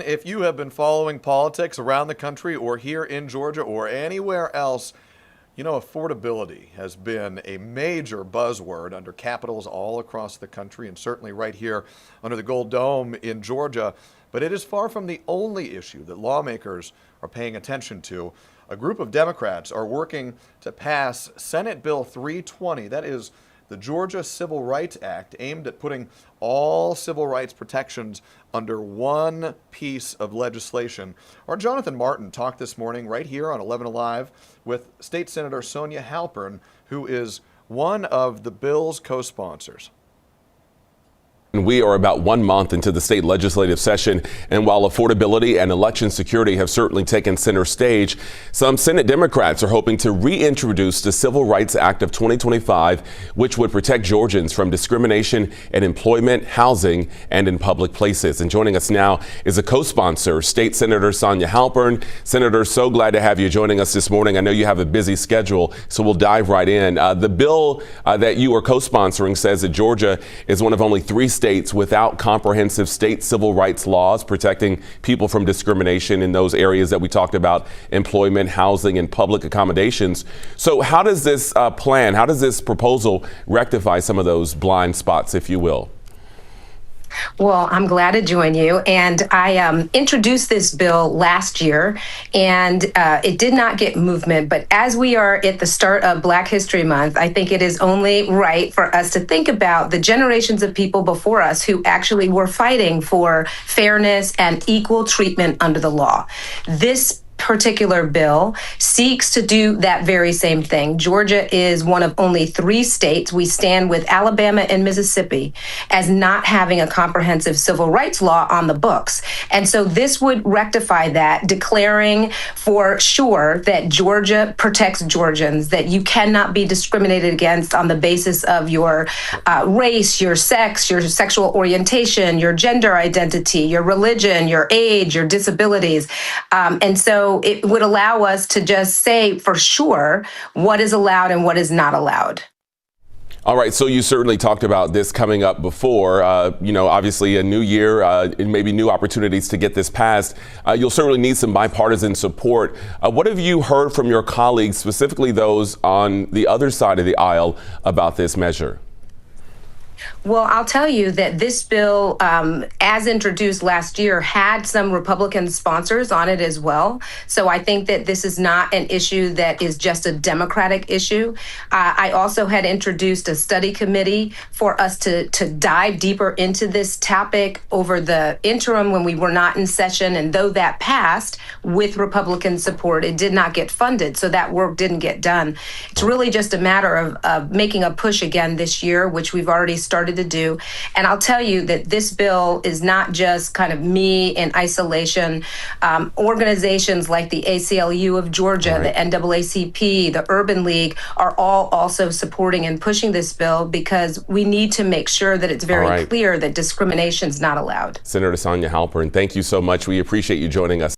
If you have been following politics around the country or here in Georgia or anywhere else, you know, affordability has been a major buzzword under capitals all across the country and certainly right here under the Gold Dome in Georgia. But it is far from the only issue that lawmakers are paying attention to. A group of Democrats are working to pass Senate Bill 320. That is the Georgia Civil Rights Act, aimed at putting all civil rights protections under one piece of legislation. Our Jonathan Martin talked this morning right here on 11 Alive with State Senator Sonya Halpern, who is one of the bill's co-sponsors. We are about 1 month into the state legislative session, and while affordability and election security have certainly taken center stage, some Senate Democrats are hoping to reintroduce the Civil Rights Act of 2025, which would protect Georgians from discrimination in employment, housing, and in public places. And joining us now is a co-sponsor, State Senator Sonya Halpern. Senator, so glad to have you joining us this morning. I know you have a busy schedule, so we'll dive right in. The bill that you are co-sponsoring says that Georgia is one of only 3 states without comprehensive state civil rights laws protecting people from discrimination in those areas that we talked about: employment, housing, and public accommodations. So how does this how does this proposal rectify some of those blind spots, if you will? Well, I'm glad to join you. And I introduced this bill last year, and it did not get movement. But as we are at the start of Black History Month, I think it is only right for us to think about the generations of people before us who actually were fighting for fairness and equal treatment under the law. This particular bill seeks to do that very same thing. Georgia is one of only 3 states. We stand with Alabama and Mississippi as not having a comprehensive civil rights law on the books. And so this would rectify that, declaring for sure that Georgia protects Georgians, that you cannot be discriminated against on the basis of your race, your sex, your sexual orientation, your gender identity, your religion, your age, your disabilities. And so it would allow us to just say for sure what is allowed and what is not allowed. All right, so you certainly talked about this coming up before, obviously a new year and maybe new opportunities to get this passed. You'll certainly need some bipartisan support. What have you heard from your colleagues, specifically those on the other side of the aisle, about this measure? Well, I'll tell you that this bill, as introduced last year, had some Republican sponsors on it as well. So I think that this is not an issue that is just a Democratic issue. I also had introduced a study committee for us to dive deeper into this topic over the interim when we were not in session. And though that passed with Republican support, it did not get funded. So that work didn't get done. It's really just a matter of making a push again this year, which we've already started to do. And I'll tell you that this bill is not just kind of me in isolation. Organizations like the ACLU of Georgia, right, the NAACP, the Urban League are all also supporting and pushing this bill because we need to make sure that it's very clear that discrimination is not allowed. Senator Sonya Halpern, thank you so much. We appreciate you joining us.